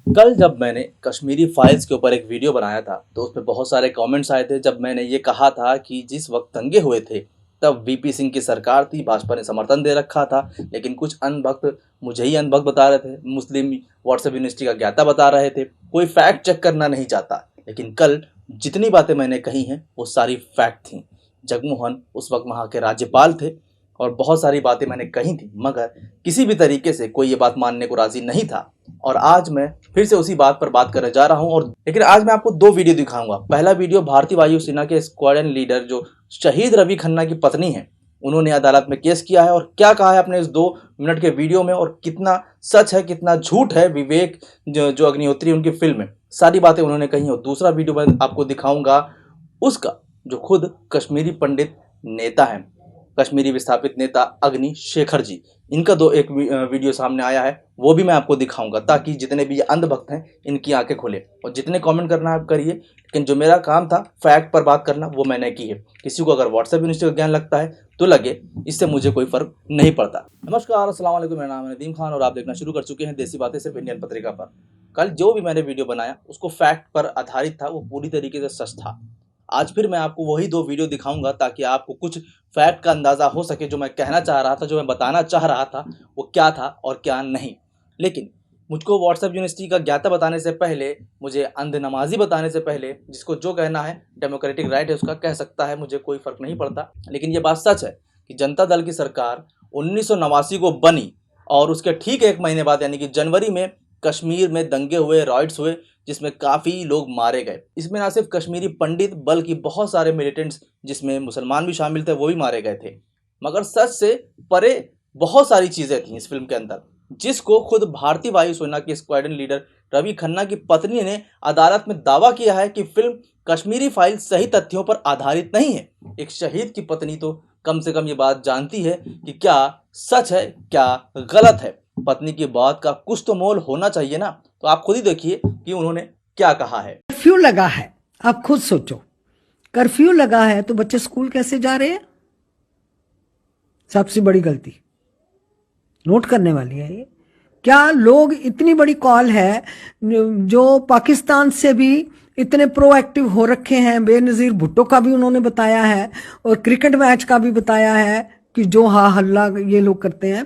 कल जब मैंने कश्मीरी फाइल्स के ऊपर एक वीडियो बनाया था तो उस पे बहुत सारे कमेंट्स आए थे। जब मैंने ये कहा था कि जिस वक्त दंगे हुए थे तब वीपी सिंह की सरकार थी, भाजपा ने समर्थन दे रखा था, लेकिन कुछ अंधभक्त मुझे ही अंधभक्त बता रहे थे, मुस्लिम व्हाट्सएप यूनिवर्सिटी का ज्ञाता बता रहे थे, कोई फैक्ट चेक करना नहीं चाहता। लेकिन कल जितनी बातें मैंने कही हैं वो सारी फैक्ट थी। जगमोहन उस वक्त वहाँ के राज्यपाल थे और बहुत सारी बातें मैंने कही थी, मगर किसी भी तरीके से कोई ये बात मानने को राजी नहीं था। और आज मैं फिर से उसी बात पर बात करने जा रहा हूं। और लेकिन आज मैं आपको दो वीडियो दिखाऊंगा। पहला वीडियो भारतीय वायुसेना के स्क्वाड्रन लीडर जो शहीद रवि खन्ना की पत्नी है, उन्होंने अदालत में केस किया है और क्या कहा है अपने इस 2 मिनट के वीडियो में, और कितना सच है कितना झूठ है विवेक जो अग्निहोत्री उनकी फिल्म में, सारी बातें उन्होंने कही। और दूसरा वीडियो मैं आपको दिखाऊंगा उसका जो खुद कश्मीरी पंडित नेता है, कश्मीरी विस्थापित नेता अग्नि शेखर जी, इनका एक वीडियो सामने आया है, वो भी मैं आपको दिखाऊंगा ताकि जितने भी अंधभक्त हैं इनकी आंखें खोले। और जितने कमेंट करना आप करिए, लेकिन जो मेरा काम था फैक्ट पर बात करना वो मैंने की है। किसी को अगर व्हाट्सएप यूनिवर्सिटी का ज्ञान लगता है तो लगे, इससे मुझे कोई फर्क नहीं पड़ता। नमस्कार, अस्सलाम वालेकुम, मेरा नाम है नदीम खान और आप देखना शुरू कर चुके हैं देसी बातें सिर्फ इंडियन पत्रिका पर। कल जो भी मैंने वीडियो बनाया उसको फैक्ट पर आधारित था, वो पूरी तरीके से सच था। आज फिर मैं आपको वही 2 वीडियो दिखाऊंगा ताकि आपको कुछ फैक्ट का अंदाज़ा हो सके। जो मैं कहना चाह रहा था, जो मैं बताना चाह रहा था, वो क्या था और क्या नहीं। लेकिन मुझको व्हाट्सएप यूनिवर्सिटी का ज्ञाता बताने से पहले, मुझे अंध नमाजी बताने से पहले, जिसको जो कहना है डेमोक्रेटिक राइट है उसका कह सकता है, मुझे कोई फ़र्क नहीं पड़ता। लेकिन ये बात सच है कि जनता दल की सरकार 1989 को बनी और उसके ठीक 1 महीने बाद यानी कि जनवरी में कश्मीर में दंगे हुए, राइट्स हुए, जिसमें काफ़ी लोग मारे गए। इसमें ना सिर्फ कश्मीरी पंडित बल्कि बहुत सारे मिलिटेंट्स, जिसमें मुसलमान भी शामिल थे, वो भी मारे गए थे। मगर सच से परे बहुत सारी चीज़ें थी इस फिल्म के अंदर, जिसको खुद भारतीय वायुसेना के स्क्वाड्रन लीडर रवि खन्ना की पत्नी ने अदालत में दावा किया है कि फिल्म कश्मीरी फाइल सही तथ्यों पर आधारित नहीं है। एक शहीद की पत्नी तो कम से कम ये बात जानती है कि क्या सच है क्या गलत है। पत्नी की बात का कुछ तो मोल होना चाहिए ना। तो आप खुद ही देखिए कि उन्होंने क्या कहा है। कर्फ्यू लगा है, आप खुद सोचो, कर्फ्यू लगा है तो बच्चे स्कूल कैसे जा रहे हैं? सबसे बड़ी गलती नोट करने वाली है ये। क्या लोग, इतनी बड़ी कॉल है, जो पाकिस्तान से भी इतने प्रोएक्टिव हो रखे हैं, बेनज़ीर भुट्टो का भी उन्होंने बताया है और क्रिकेट मैच का भी बताया है कि जो हा हल्ला ये लोग करते हैं,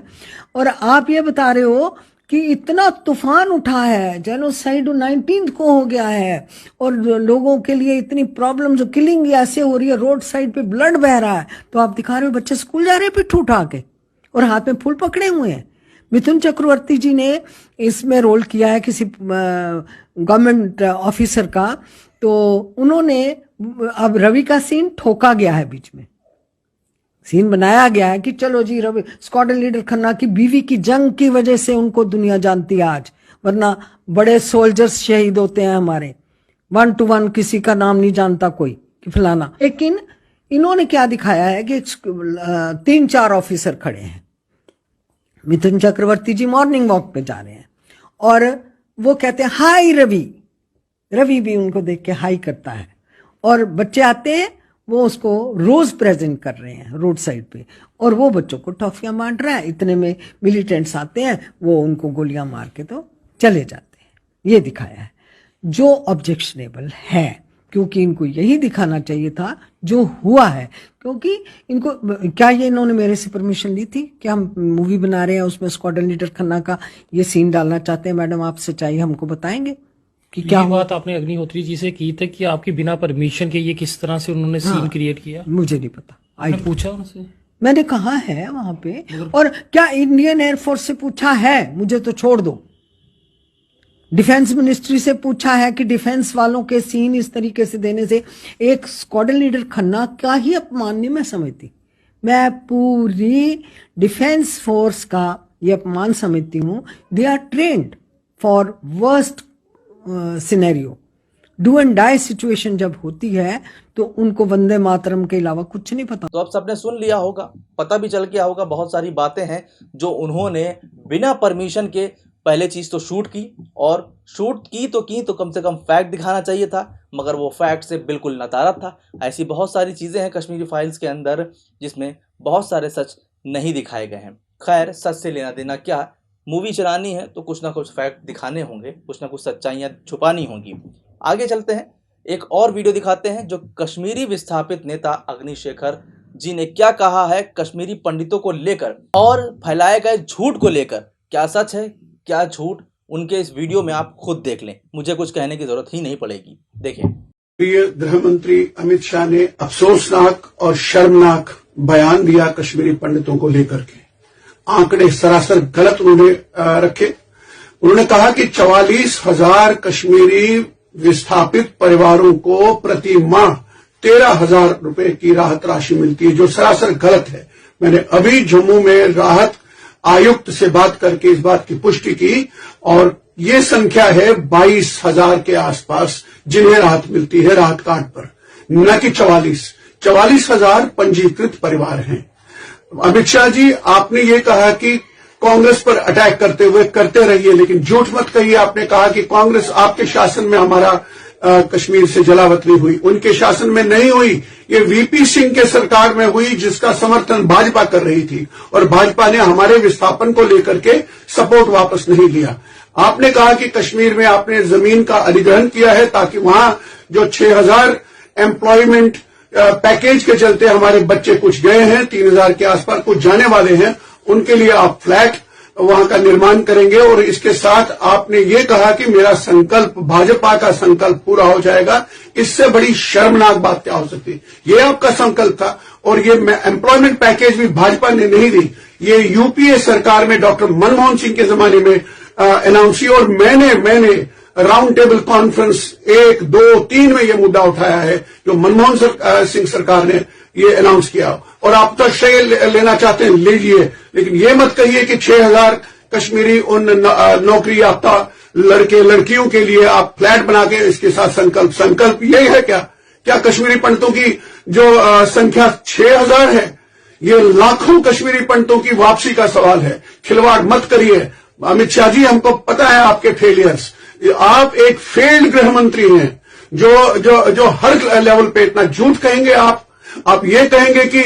और आप ये बता रहे हो कि इतना तूफान उठा है, जेनोसाइड 19 को हो गया है और लोगों के लिए इतनी प्रॉब्लम्स, किलिंग ऐसे हो रही है, रोड साइड पे ब्लड बह रहा है, तो आप दिखा रहे हो बच्चे स्कूल जा रहे हैं पिट्ठू उठा के और हाथ में फूल पकड़े हुए हैं। मिथुन चक्रवर्ती जी ने इसमें रोल किया है किसी गवर्नमेंट ऑफिसर का, तो उन्होंने, अब रवि का सीन ठोका गया है, बीच में सीन बनाया गया है कि चलो जी रवि, स्क्वाड्रन लीडर खन्ना की बीवी की जंग की वजह से उनको दुनिया जानती है आज, वरना बड़े सोल्जर्स शहीद होते हैं हमारे, 1 to 1 किसी का नाम नहीं जानता कोई कि फलाना। लेकिन इन्होंने क्या दिखाया है कि 3-4 ऑफिसर खड़े हैं, मिथुन चक्रवर्ती जी मॉर्निंग वॉक पे जा रहे हैं और वो कहते हैं हाय रवि, रवि भी उनको देख के हाई करता है और बच्चे आते हैं, वो उसको रोज प्रेजेंट कर रहे हैं रोड साइड पे और वो बच्चों को टॉफियां बांट रहा है। इतने में मिलिटेंट्स आते हैं, वो उनको गोलियां मार के तो चले जाते हैं। ये दिखाया है जो ऑब्जेक्शनेबल है, क्योंकि इनको यही दिखाना चाहिए था जो हुआ है। क्योंकि इनको, क्या ये इन्होंने मेरे से परमिशन ली थी कि हम मूवी बना रहे हैं उसमें स्क्वाड्रन लीडर खन्ना का ये सीन डालना चाहते हैं? मैडम आप सच्चाई हमको बताएंगे कि क्या बात आपने अग्निहोत्री जी से की थी कि आपकी बिना परमिशन के ये किस तरह से उन्होंने सीन क्रिएट किया? मुझे नहीं पता। आपने पूछा उनसे? मैंने कहा है वहां पे, और क्या इंडियन एयरफोर्स से पूछा है? मुझे तो छोड़ दो, डिफेंस मिनिस्ट्री से पूछा है कि डिफेंस वालों के सीन इस तरीके से देने से एक स्क्वाड्रन लीडर खन्ना का ही अपमान नहीं मैं समझती, मैं पूरी डिफेंस फोर्स का ये अपमान समझती हूं। They are trained for worst scenario, do and die situation जब होती है तो उनको वंदे मातरम के अलावा कुछ नहीं पता। तो अब सबने सुन लिया होगा, पता भी चल गया होगा, बहुत सारी बातें हैं जो उन्होंने बिना परमिशन के पहले चीज़ तो शूट की, और शूट की तो कम से कम फैक्ट दिखाना चाहिए था, मगर वो फैक्ट से बिल्कुल नदारद था। ऐसी बहुत सारी चीज़ें हैं कश्मीरी फाइल्स के अंदर जिसमें बहुत सारे सच नहीं दिखाए गए हैं। खैर, सच से लेना देना क्या, मूवी चलानी है तो कुछ ना कुछ फैक्ट दिखाने होंगे, कुछ ना कुछ सच्चाइयाँ छुपानी होंगी। आगे चलते हैं, एक और वीडियो दिखाते हैं जो कश्मीरी विस्थापित नेता अग्निशेखर जी ने क्या कहा है कश्मीरी पंडितों को लेकर और फैलाए गए झूठ को लेकर। क्या सच है क्या झूठ, उनके इस वीडियो में आप खुद देख लें, मुझे कुछ कहने की जरूरत ही नहीं पड़ेगी। देखिए। प्रिय गृह मंत्री अमित शाह ने अफसोसनाक और शर्मनाक बयान दिया कश्मीरी पंडितों को लेकर के। आंकड़े सरासर गलत उन्होंने रखे। उन्होंने कहा कि 44,000 कश्मीरी विस्थापित परिवारों को प्रति माह 13,000 रुपए की राहत राशि मिलती है, जो सरासर गलत है। मैंने अभी जम्मू में राहत आयुक्त से बात करके इस बात की पुष्टि की और ये संख्या है 22,000 के आसपास जिन्हें राहत मिलती है राहत कार्ड पर, न कि 44,000 पंजीकृत परिवार हैं। अमित शाह जी, आपने ये कहा कि कांग्रेस पर अटैक करते हुए करते रहिए, लेकिन झूठ मत कहिए। आपने कहा कि कांग्रेस आपके शासन में हमारा कश्मीर से जलावतनी हुई, उनके शासन में नहीं हुई। ये वीपी सिंह के सरकार में हुई, जिसका समर्थन भाजपा कर रही थी और भाजपा ने हमारे विस्थापन को लेकर के सपोर्ट वापस नहीं लिया। आपने कहा कि कश्मीर में आपने जमीन का अधिग्रहण किया है ताकि वहां जो 6,000 एम्प्लॉयमेंट पैकेज के चलते हमारे बच्चे कुछ गए हैं, 3,000 के आसपास कुछ जाने वाले हैं, उनके लिए आप फ्लैट वहां का निर्माण करेंगे। और इसके साथ आपने ये कहा कि मेरा संकल्प, भाजपा का संकल्प पूरा हो जाएगा। इससे बड़ी शर्मनाक बात क्या हो सकती है? ये आपका संकल्प था और ये एम्प्लॉयमेंट पैकेज भी भाजपा ने नहीं दी, ये यूपीए सरकार में डॉक्टर मनमोहन सिंह के जमाने में अनाउंस की। और मैंने राउंड टेबल कॉन्फ्रेंस 1, 2, 3 में ये मुद्दा उठाया है, जो मनमोहन सिंह सरकार ने ये अनाउंस किया। और आप तो श्रेय लेना चाहते हैं, लीजिए, लेकिन ये मत कहिए कि 6,000 कश्मीरी उन नौकरी याफ्ता लड़के लड़कियों के लिए आप फ्लैट बना के इसके साथ संकल्प यही है क्या कश्मीरी पंडितों की जो संख्या 6,000 है, ये लाखों कश्मीरी पंडितों की वापसी का सवाल है। खिलवाड़ मत करिए अमित शाह जी, हमको पता है आपके फेलियर्स। आप एक फेल्ड गृह मंत्री हैं जो हर लेवल पे इतना झूठ कहेंगे। आप ये कहेंगे कि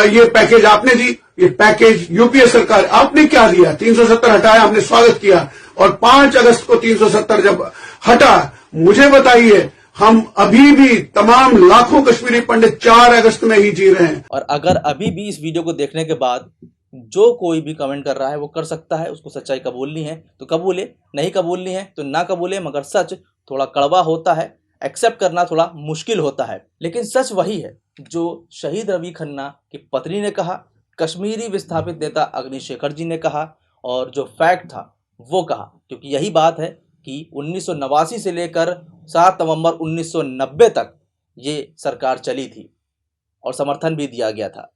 ये पैकेज आपने दी, ये पैकेज यूपीए सरकार आपने क्या दिया? 370 हटाया, हमने स्वागत किया। और 5 अगस्त को 370 जब हटा, मुझे बताइए, हम अभी भी तमाम लाखों कश्मीरी पंडित 4 अगस्त में ही जी रहे हैं। और अगर अभी भी इस वीडियो को देखने के बाद जो कोई भी कमेंट कर रहा है वो कर सकता है, उसको सच्चाई कबूलनी है तो कबूले, नहीं कबूलनी है तो ना कबूले। मगर सच थोड़ा कड़वा होता है, एक्सेप्ट करना थोड़ा मुश्किल होता है, लेकिन सच वही है जो शहीद रवि खन्ना की पत्नी ने कहा, कश्मीरी विस्थापित नेता अग्निशेखर जी ने कहा और जो फैक्ट था वो कहा। क्योंकि यही बात है कि 1989 से लेकर 7 नवंबर 1990 तक ये सरकार चली थी और समर्थन भी दिया गया था।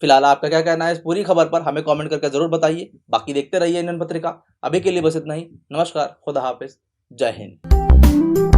फिलहाल आपका क्या कहना है इस पूरी खबर पर, हमें कमेंट करके जरूर बताइए। बाकी देखते रहिए इंडियन पत्रिका। अभी के लिए बस इतना ही। नमस्कार, खुदा हाफिज, जय हिंद।